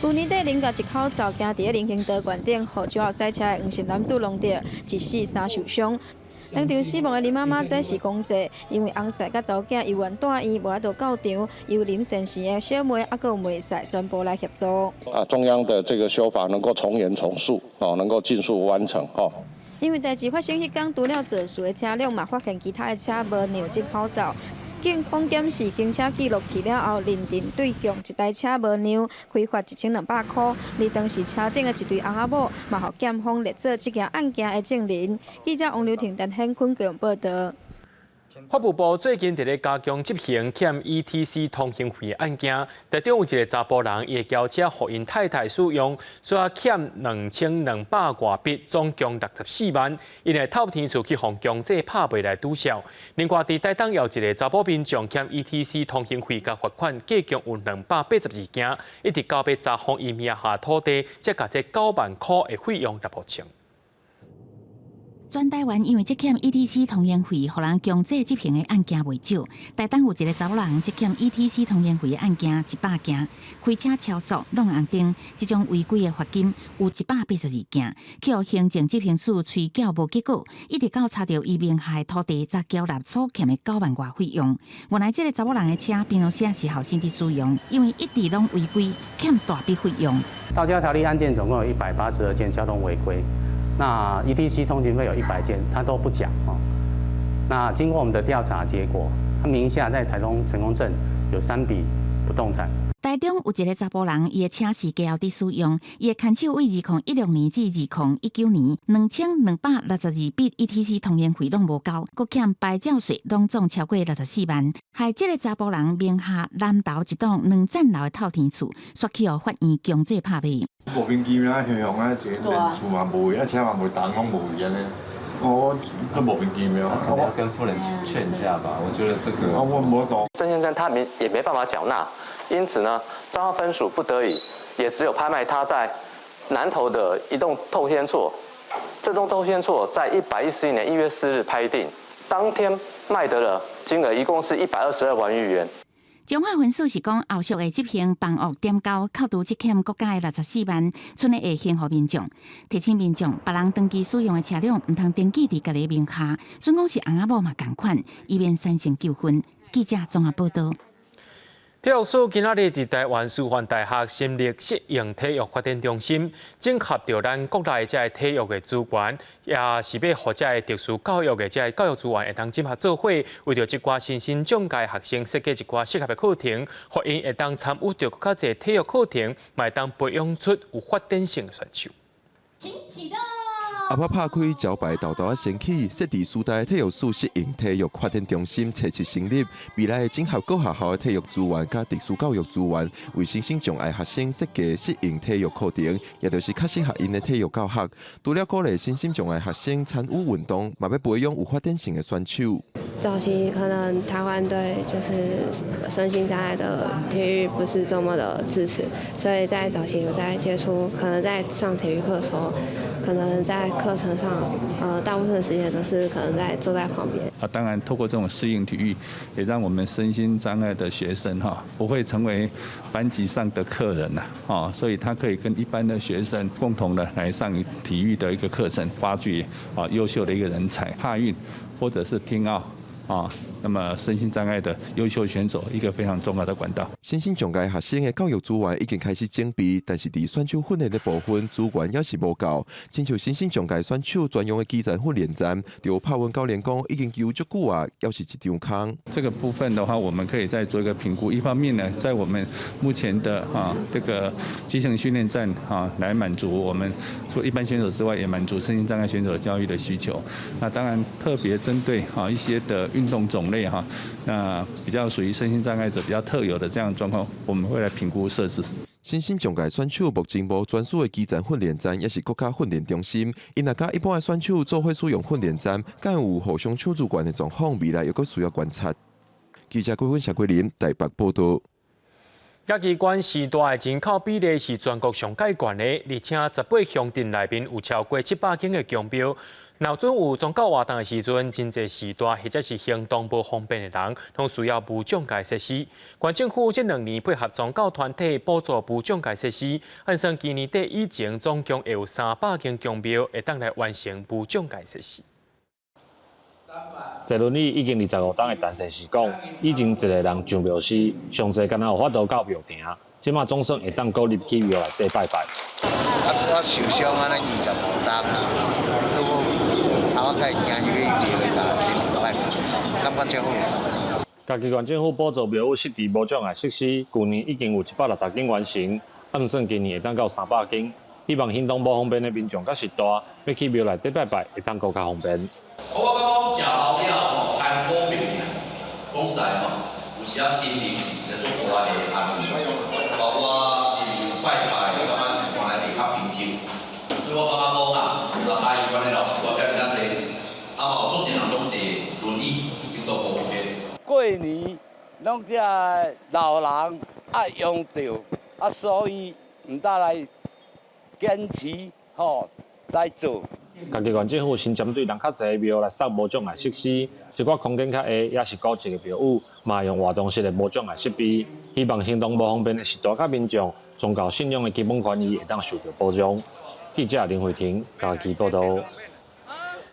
Speaker 7: 去年底，林家一口罩行伫林庆道馆顶，互酒后赛车的黄姓男子弄着1死3受伤。当场死亡的林妈妈这是公祭，因为翁婿甲查某囝医院住院，无法度到场，由林先生的小妹还有妹婿全部来协助。
Speaker 9: 中央的这个修法能够从严从速，能够尽速完成
Speaker 7: 因为代志发生迄天，除了肇事的车辆，嘛发现其他的车无尿这口罩。警方检视行车记录器了后，认定对向一台车无尿，开罚1200块。而当时车顶的一对阿某，嘛互检方列做这件案件的证人。记者王刘婷、陈显坤共报道。
Speaker 1: 法务部最近伫咧加强执行欠 ETC 通行费案件，其中有一个查甫人，伊的轿车互因太太使用，所欠2200外币，总共64万，因会透天厝去向强制拍卖来堵销。另外，伫台东有一个查甫民众欠 ETC 通行费甲罚款，计共有282件，一直到要查封伊名下土地，才甲这9万块的费用来补偿。
Speaker 8: 全台湾因为积欠 ETC 通行费，互人强制执行的案件未少。台东有一个查某人积欠 ETC 通行费的案件100件，开车超速、弄红灯，这种违规的罚金有182件，去互行政执行署催缴无结果，一直到查到伊名下的土地，才缴纳所欠的9万外费用。原来这个查某人的车并不是好心地使用，因为一直拢违规，欠大笔费用。
Speaker 10: 道交条例案件总共有182件交通违规。那 ETC 通行费有100件，他都不讲哦。那经过我们的调查结果，他名下在台东成功镇有3笔不动产。
Speaker 8: 台中有一个查甫人，伊的车是加后伫使用，伊的牵手为2016年至2019年2262笔 ETC 通行费拢无交，佮欠牌照税拢总超过64万，害这个查甫人名下南投一栋2层楼的透天厝，煞去互法院强制拍卖。
Speaker 11: 无凭机命啊，向向啊，这连厝嘛无位，啊车嘛无动，拢无位安尼。我都莫名其妙。可能要跟夫人劝一下吧，我觉得这个。我没懂。郑先生他也没办法缴纳，因此呢，账号分属不得已，也只有拍卖他在南投的一栋透天厝。这栋透天厝在111年1月4日拍定，当天卖得了金额一共是122万余元。
Speaker 8: 中华分数是讲后续的执行办恶点交扣除积欠国家的64万，剩的会还予民众。提醒民众，别人登记使用的车辆唔通登记伫家己名下，准讲是翁仔某嘛共款，以免产生纠纷。记者综合报道。
Speaker 1: 体育署今仔日伫台湾师范大学新立适应体育发展中心，整合着咱国内这体育的资源，也是要互这个特殊教育的这教育资源会当整合做伙，为着一寡新生障碍学生设计一寡适合的课程，互因会当参与着较侪体育课程，嘛会当培养出有发展性的选手。
Speaker 12: 阿爸拍开招牌豆豆升起，设伫师大体育署适应体育发展中心初次成立，未来会整合各学校的体育资源甲特殊教育资源，为身心障碍学生设计适应体育课程，也就是较适合因的体育教学。除了鼓励身心障碍学生参与运动，嘛要培养有发展性的选手。
Speaker 13: 早期可能台湾对就是身心障碍的体育不是这么的支持，所以在早期有在接触，可能在上体育课的时候，可能在课程上，大部分的时间都是可能坐在旁边。
Speaker 15: 当然，透过这种适应体育，也让我们身心障碍的学生不会成为班级上的客人所以他可以跟一般的学生共同的来上体育的一个课程，发掘优秀的一个人才，帕运或者是听奥。那么身心障碍的优秀选手一个非常重要的管道。
Speaker 12: 身心障碍学生的教育资源已经开始整备，但是伫选手训练的部分资源也是无够。亲像身心障碍选手专用的基层训练站，就帕文教练讲已经求足久啊，要是一张空。
Speaker 15: 这个部分的话，我们可以再做一个评估。一方面呢，在我们目前的这个基层训练站来满足我们除一般选手之外，也满足身心障碍选手的教育的需求。那当然特别针对一些的运动种类那比较属于身心障碍者比较特有的这样的状况，我们会来评估设置。
Speaker 12: 身心障碍选手目前无专属的基层训练站，也是国家训练中心。因若甲一般的选手做伙使用训练站，敢有互相抢资源的状况，未来又阁需要观察。记者郭文谢桂林台北报道。
Speaker 1: 嘉义县时代的人口比例是全国上界悬的，而且18乡镇内面有超过700间的公庙。闹准有宗教活动的时阵，真侪时代或者是行动不方便的人，拢需要无障碍设施。县政府这2年配合宗教团体补助无障碍设施，按算今年底以前总共会有300间公庙会当来完成无障碍设施。
Speaker 16: 坐轮椅已经25档的陈先是讲，以前一个人上庙时，上侪敢若有法度到庙埕，即马总算会当够入去庙内底拜拜。
Speaker 18: 我受伤安尼25档啊，头仔行入去庙内打拜，感觉真好。
Speaker 16: 嘉义县政府补助庙宇设置无障碍设施，去年已经有160间完成，按算今年会当到300间。希望行动无方便的民众甲时代，要去庙内底拜拜，会当更加方便。
Speaker 19: 我感觉食老了安好命，讲实在有时啊心灵是一个足大的安慰，包括拜拜，我感觉是看来会较平静。所以我感觉讲啊，嘉义县的老师大遮尔较济，嘛有足侪人拢坐轮椅，行动无方便。
Speaker 18: 过年拢只老人用到所以唔得来坚持来做。
Speaker 16: 嘉义县政府先针对人较侪庙来设无障碍设施，一寡空间较下，也是高级的庙宇，嘛用活动式的无障碍设备，希望行动无方便的时代甲民众，宗教信仰的基本权益会当受到保障。记者林慧婷嘉义报道。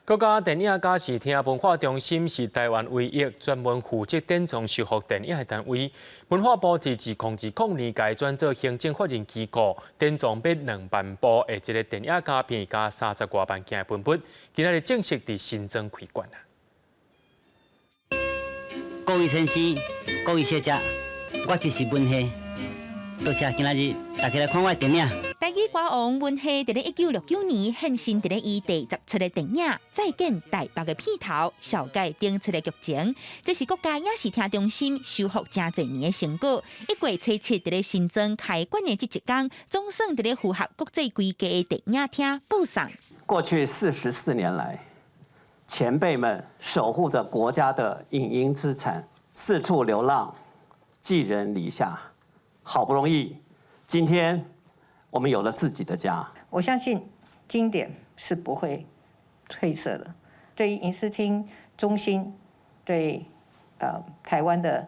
Speaker 1: 国家电影假视厅文化中心是台湾唯一专门负责典藏修复电影的单位。文化部自2020年改转做行政法人机构，典藏约2万部的一个电影卡片加30多万件的文物，今日正式伫新庄开馆啦。
Speaker 21: 各位先生、各位小姐，我就是文熙，多谢今日大家来看我的电影。
Speaker 28: 台语歌王文熙伫咧1969年献身伫咧伊第17个电影《再见台北》的片头，小改顶出的剧情，这是国家影视厅中心修复真侪年的成果。1月初7伫咧新庄开馆的这一天，总算伫咧符合国际规格的电影厅布上。
Speaker 29: 过去44年来，前辈们守护着国家的影音资产，四处流浪，寄人篱下，好不容易，今天我们有了自己的家。
Speaker 30: 我相信经典是不会褪色的。对于影视厅中心，对台湾的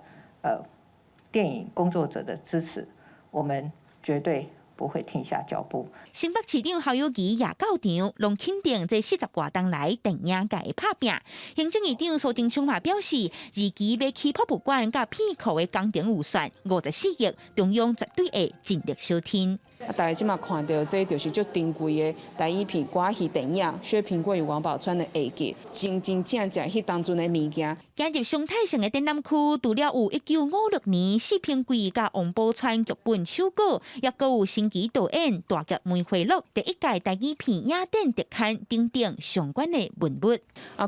Speaker 30: 电影工作者的支持，我们绝对不会停下脚步。
Speaker 28: 新北市长侯友宜也到场，拢肯定这40多年来电影界的拍拼。行政院长苏贞昌嘛表示，二期要起博物馆甲片库的工程预算54亿，中央绝对会尽力小听。
Speaker 2: 大家即马看到，这就是足珍贵的台语片歌戏电影《薛平贵与王宝钏》的下集，真正迄当阵的物件。
Speaker 28: 加入常态性的展览区，除了有1956年薛平贵甲王宝钏剧本手稿，也阁有新奇导演大剧梅花鹿第1届台语片影展特刊等等相关的文物。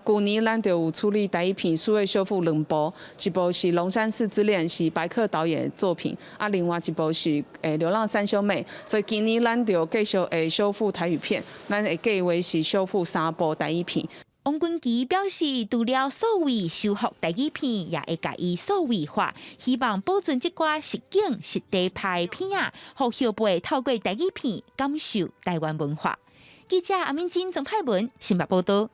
Speaker 2: 去年咱就有处理台语片数位修复2部，一部是《龙山寺之恋》，是白客导演的作品，另外一部是《流浪三兄妹》。所以今年咱就继续会修复台语片，咱会计划是修复3部台语片。
Speaker 28: 王君琪表示，除了所谓修复台语片，也会甲伊数位化，希望保存这寡实景实地拍片啊，互后辈透过台语片感受台湾文化。记者阿敏珍、郑派文新北报道。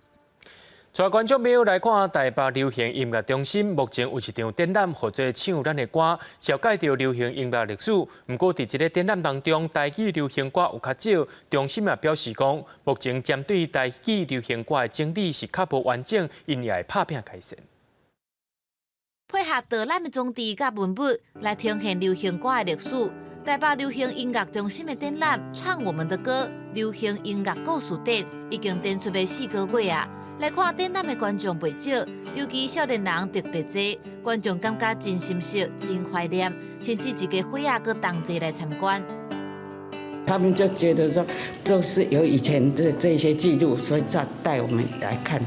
Speaker 1: 带观众朋友来看台北流行音乐中心，目前有一场展览，或者唱咱的歌，是要介绍流行音乐历史。不过，伫这个展览当中，台语流行歌有较少。中心也表示讲，目前针对台语流行歌的整理是较无完整，因也会拍拼改善。
Speaker 3: 配合导览的装置甲文物来呈现流行歌的历史。台北流行音乐中心的展览《唱我们的歌》流行音乐故事展已经展出要4个月啊！来看展览的观众袂少，尤其少年人特别多，观众感觉真心实、真怀念，甚至一个伙仔搁同齐来参观。
Speaker 2: 他们就觉得说，都是有以前的这些记录，所以再带我们来看。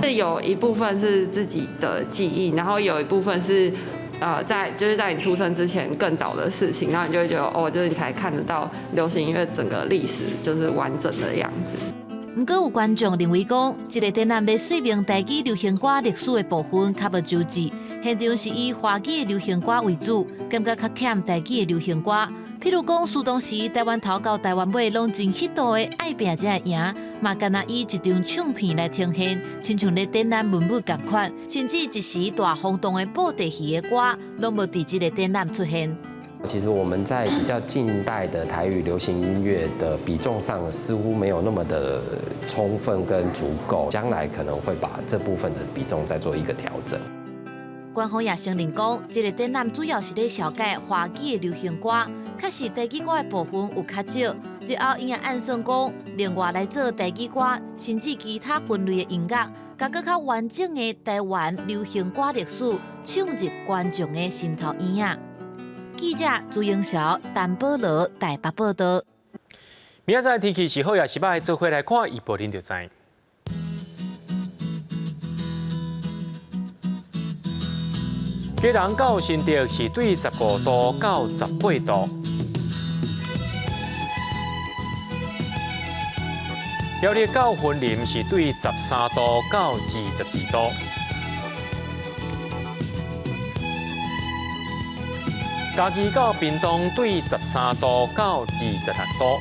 Speaker 14: 是有一部分是自己的记忆，然后有一部分是在你出生之前更早的事情，然后你就会觉得哦，就是你才看得到流行音乐整个历史就是完整的样子。
Speaker 3: 不过有观众认为讲，这个展览咧说明台语流行歌历史的部分较无周至，现场是以华语的流行歌为主，感觉较欠台语的流行歌。譬如讲，苏当时台湾头到台湾尾拢真hit的《爱拼才会赢》，嘛敢若以一张唱片来呈现，亲像咧展览文物同款，甚至一时大轰动的布袋戏的歌，拢无伫这个展览出现。
Speaker 17: 其实我们在比较近代的台语流行音乐的比重上，似乎没有那么的充分跟足够，将来可能会把这部分的比重再做一个调整。
Speaker 3: 官方也承认讲，这个展览主要是咧小解华语的流行歌，确实台语歌的部分有较少。日后因也暗算讲，另外来做台语歌，甚至其他分类的音乐，甲更较完整的台湾流行歌历史，唱入观众的心头耳啊。记者朱英晓、陈宝罗台北报道。
Speaker 1: 明仔载天气是好也是歹，做伙来看预报您就知。基隆到新竹是对15度到18度，苗栗到云林是对13度到22度。嘉义到屏东对13度到26度，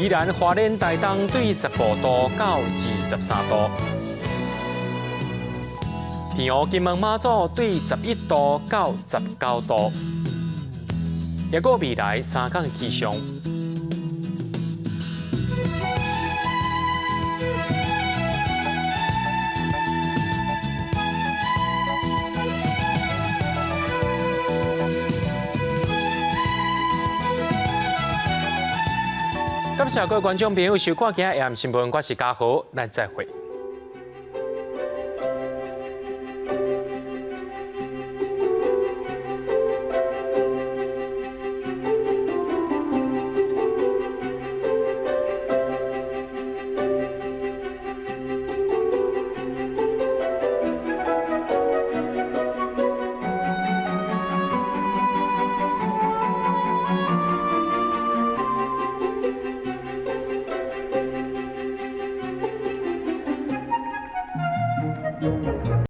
Speaker 1: 宜兰花莲台东对15度到23度，澎湖金门马祖对11度到19度，也个未来3天的气象。感谢各位观众朋友收看今日AM新闻，我是嘉豪，咱再会。